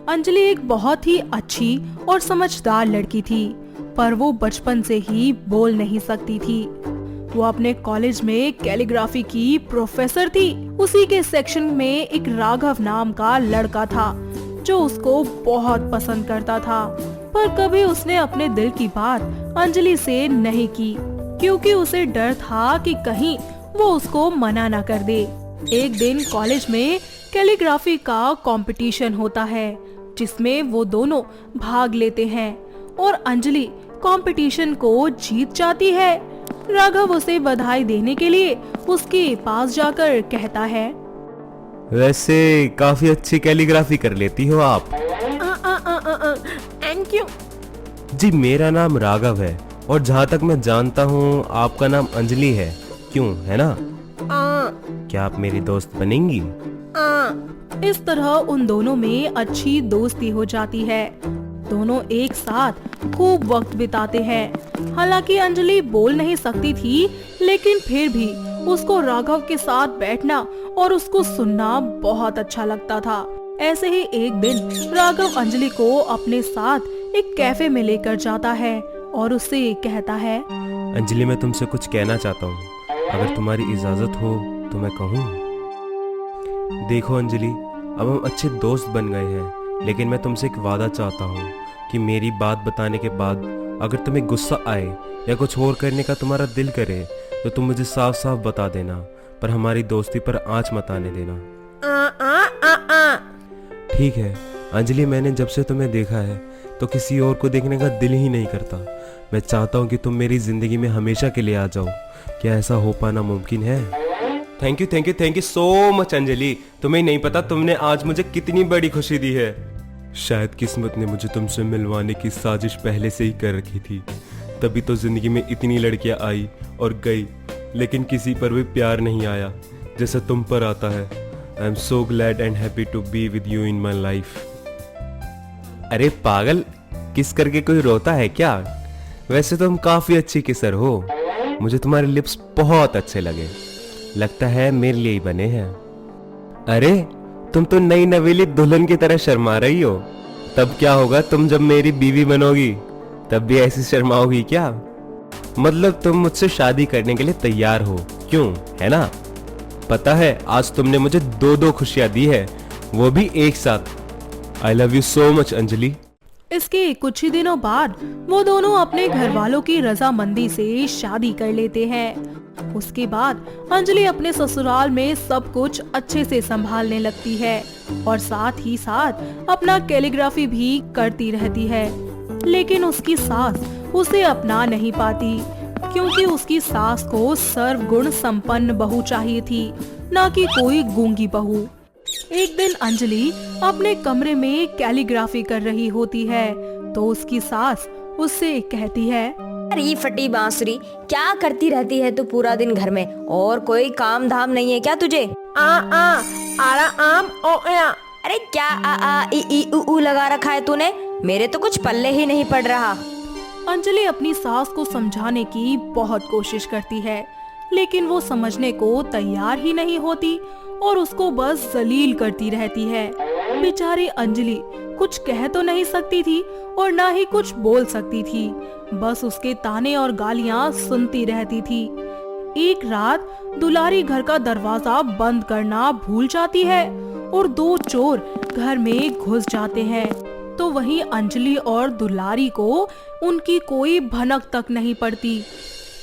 अंजलि एक बहुत ही अच्छी और समझदार लड़की थी, पर वो बचपन से ही बोल नहीं सकती थी। वो अपने कॉलेज में कैलीग्राफी की प्रोफेसर थी। उसी के सेक्शन में एक राघव नाम का लड़का था जो उसको बहुत पसंद करता था, पर कभी उसने अपने दिल की बात अंजलि से नहीं की, क्योंकि उसे डर था कि कहीं वो उसको मना न कर दे। एक दिन कॉलेज में कैलीग्राफी का कंपटीशन होता है, जिसमें वो दोनों भाग लेते हैं और अंजलि कंपटीशन को जीत जाती है। राघव उसे बधाई देने के लिए उसके पास जाकर कहता है, वैसे काफी अच्छी कैलीग्राफी कर लेती हो आप। Thank you. जी, मेरा नाम राघव है और जहाँ तक मैं जानता हूँ आपका नाम अंजलि है, क्यों, है ना? क्या आप मेरी दोस्त बनेंगी? इस तरह उन दोनों में अच्छी दोस्ती हो जाती है। दोनों एक साथ खूब वक्त बिताते हैं। हालांकि अंजलि बोल नहीं सकती थी, लेकिन फिर भी उसको राघव के साथ बैठना और उसको सुनना बहुत अच्छा लगता था। ऐसे ही एक दिन राघव अंजलि को अपने साथ एक कैफे में लेकर जाता है और उससे कहता है, अंजलि, मैं तुमसे कुछ कहना चाहता हूँ, अगर तुम्हारी इजाजत हो तो मैं कहूँ? देखो अंजलि, अब हम अच्छे दोस्त बन गए हैं, लेकिन मैं तुमसे एक वादा चाहता हूँ कि मेरी बात बताने के बाद अगर तुम्हें गुस्सा आए या कुछ और करने का तुम्हारा दिल करे तो तुम मुझे साफ साफ बता देना, पर हमारी दोस्ती पर आंच मत आने देना। ठीक है अंजलि, मैंने जब से तुम्हें देखा है तो किसी और को देखने का दिल ही नहीं करता। मैं चाहता हूँ कि तुम मेरी जिंदगी में हमेशा के लिए आ जाओ। क्या ऐसा हो पाना मुमकिन है? Thank you thank you thank you so much Anjali, तुम्हें नहीं पता तुमने आज मुझे कितनी बड़ी खुशी दी है। शायद किस्मत ने मुझे तुमसे मिलवाने की साजिश पहले से ही कर रखी थी, तभी तो जिंदगी में इतनी लड़कियां आई और गई, लेकिन किसी पर भी प्यार नहीं आया जैसे तुम पर आता है। I am so glad and happy to be with you in my life. अरे पागल, किस करके कोई रोता है क्या? वैसे तुम काफी अच्छी किसर हो, मुझे तुम्हारे लिप्स बहुत अच्छे लगे, लगता है मेरे लिए ही बने हैं। अरे तुम तो नई नवेली दुल्हन की तरह शर्मा रही हो, तब क्या होगा तुम जब मेरी बीवी बनोगी, तब भी ऐसी शर्माओगी क्या? मतलब तुम मुझसे शादी करने के लिए तैयार हो, क्यों, है ना? पता है आज तुमने मुझे दो खुशियां दी है, वो भी एक साथ। I love you so much Anjali. इसके कुछ ही दिनों बाद वो दोनों अपने घर वालों की रजामंदी से शादी कर लेते हैं। उसके बाद अंजलि अपने ससुराल में सब कुछ अच्छे से संभालने लगती है और साथ ही साथ अपना कैलीग्राफी भी करती रहती है। लेकिन उसकी सास उसे अपना नहीं पाती, क्योंकि उसकी सास को सर्वगुण संपन्न बहू चाहिए थी, न कि कोई गूंगी बहू। एक दिन अंजलि अपने कमरे में कैलीग्राफी कर रही होती है तो उसकी सास उससे कहती है, अरे फटी बांसुरी, क्या करती रहती है तू पूरा दिन घर में, और कोई काम धाम नहीं है क्या तुझे? आरा आम ओ या। अरे क्या आ ई ई उ ऊ लगा रखा है तूने, मेरे तो कुछ पल्ले ही नहीं पड़ रहा। अंजलि अपनी सास को समझाने की बहुत कोशिश करती है, लेकिन वो समझने को तैयार ही नहीं होती और उसको बस जलील करती रहती है। बेचारी अंजलि कुछ कह तो नहीं सकती थी और ना ही कुछ बोल सकती थी, बस उसके ताने और गालियां सुनती रहती थी। एक रात दुलारी घर का दरवाजा बंद करना भूल जाती है और दो चोर घर में घुस जाते हैं, तो वहीं अंजलि और दुलारी को उनकी कोई भनक तक नहीं पड़ती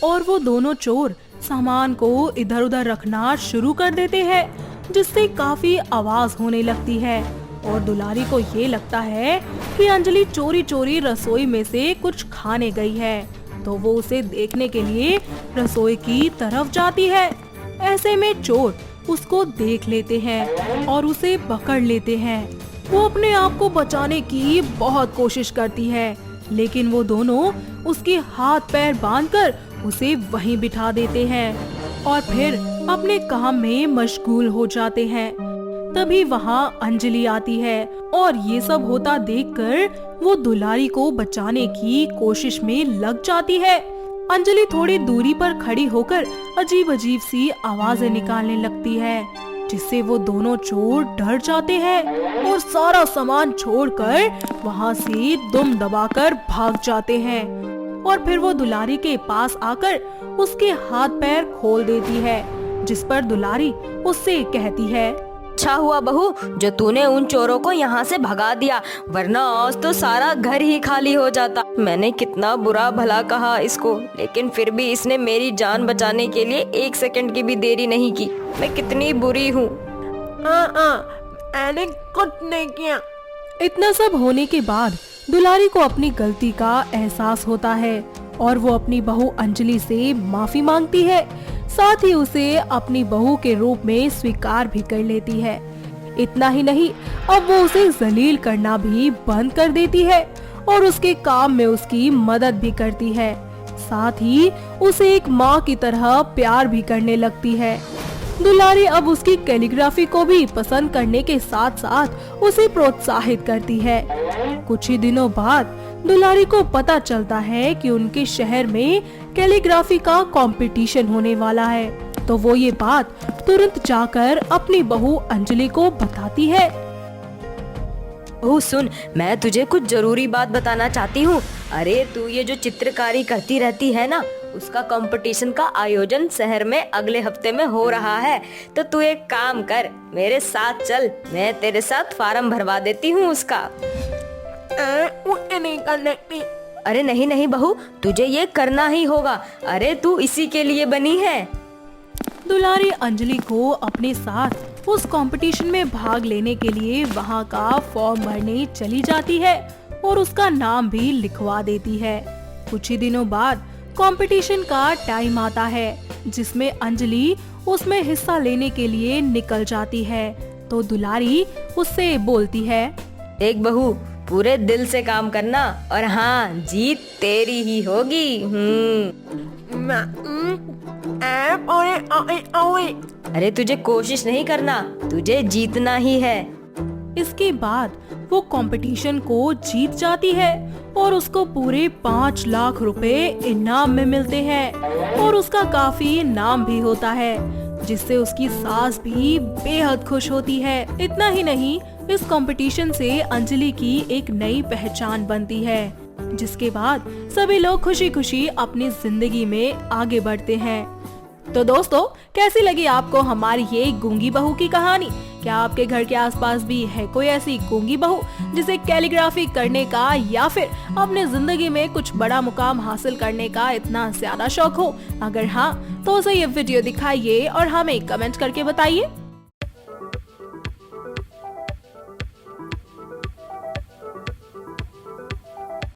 और वो दोनों चोर सामान को इधर उधर रखना शुरू कर देते हैं, जिससे काफी आवाज होने लगती है और दुलारी को ये लगता है कि अंजलि चोरी चोरी रसोई में से कुछ खाने गई है, तो वो उसे देखने के लिए रसोई की तरफ जाती है। ऐसे में चोर उसको देख लेते हैं और उसे पकड़ लेते हैं। वो अपने आप को बचाने की बहुत कोशिश करती है, लेकिन वो दोनों उसके हाथ पैर बांधकर उसे वहीं बिठा देते हैं और फिर अपने काम में मशगूल हो जाते हैं। तभी वहाँ अंजलि आती है और ये सब होता देखकर वो दुलारी को बचाने की कोशिश में लग जाती है। अंजलि थोड़ी दूरी पर खड़ी होकर अजीब अजीब सी आवाजें निकालने लगती है जिससे वो दोनों चोर डर जाते हैं और सारा सामान छोड़कर वहाँ से दुम दबाकर भाग जाते हैं। और फिर वो दुलारी के पास आकर उसके हाथ पैर खोल देती है, जिस पर दुलारी उससे कहती है, अच्छा हुआ बहू जो तूने उन चोरों को यहाँ से भगा दिया, वरना आज तो सारा घर ही खाली हो जाता। मैंने कितना बुरा भला कहा इसको, लेकिन फिर भी इसने मेरी जान बचाने के लिए 1 सेकंड की भी देरी नहीं की। मैं कितनी बुरी हूँ। मैंने कुछ नहीं किया। इतना सब होने के बाद दुलारी को अपनी गलती का एहसास होता है और वो अपनी बहू अंजलि से माफी मांगती है। साथ ही उसे अपनी बहू के रूप में स्वीकार भी कर लेती है। इतना ही नहीं, अब वो उसे जलील करना भी बंद कर देती है और उसके काम में उसकी मदद भी करती है। साथ ही उसे एक माँ की तरह प्यार भी करने लगती है। दुलारी अब उसकी कैलीग्राफी को भी पसंद करने के साथ साथ उसे प्रोत्साहित करती है। कुछ ही दिनों बाद दुलारी को पता चलता है कि उनके शहर में कैलीग्राफी का कंपटीशन होने वाला है, तो वो ये बात तुरंत जाकर अपनी बहू अंजलि को बताती है। ओह सुन, मैं तुझे कुछ जरूरी बात बताना चाहती हूँ। अरे तू ये जो चित्रकारी करती रहती है ना, उसका कंपटीशन का आयोजन शहर में अगले हफ्ते में हो रहा है। तो तू एक काम कर, मेरे साथ चल, मैं तेरे साथ फार्म भरवा देती हूँ उसका। मुझे नहीं करने की। अरे नहीं नहीं बहू, तुझे ये करना ही होगा। अरे तू इसी के लिए बनी है। दुलारी अंजलि को अपने साथ उस कंपटीशन में भाग लेने के लिए वहाँ का फॉर्म भरने चली जाती है और उसका नाम भी लिखवा देती है। कुछ ही दिनों बाद कंपटीशन का टाइम आता है, जिसमें अंजलि उसमें हिस्सा लेने के लिए निकल जाती है। तो दुलारी उससे बोलती है, देख बहू, पूरे दिल से काम करना और हाँ, जीत तेरी ही होगी। अरे तुझे कोशिश नहीं करना, तुझे जीतना ही है। इसके बाद वो कंपटीशन को जीत जाती है और उसको पूरे 5 लाख रुपए इनाम में मिलते हैं और उसका काफी नाम भी होता है, जिससे उसकी सास भी बेहद खुश होती है। इतना ही नहीं, इस कंपटीशन से अंजलि की एक नई पहचान बनती है, जिसके बाद सभी लोग खुशी खुशी अपनी जिंदगी में आगे बढ़ते हैं। तो दोस्तों, कैसी लगी आपको हमारी ये गूंगी बहू की कहानी? क्या आपके घर के आसपास भी है कोई ऐसी गूंगी बहू जिसे कैलीग्राफी करने का या फिर अपने जिंदगी में कुछ बड़ा मुकाम हासिल करने का इतना ज्यादा शौक हो? अगर हाँ, तो उसे ये वीडियो दिखाइए और हमें कमेंट करके बताइए।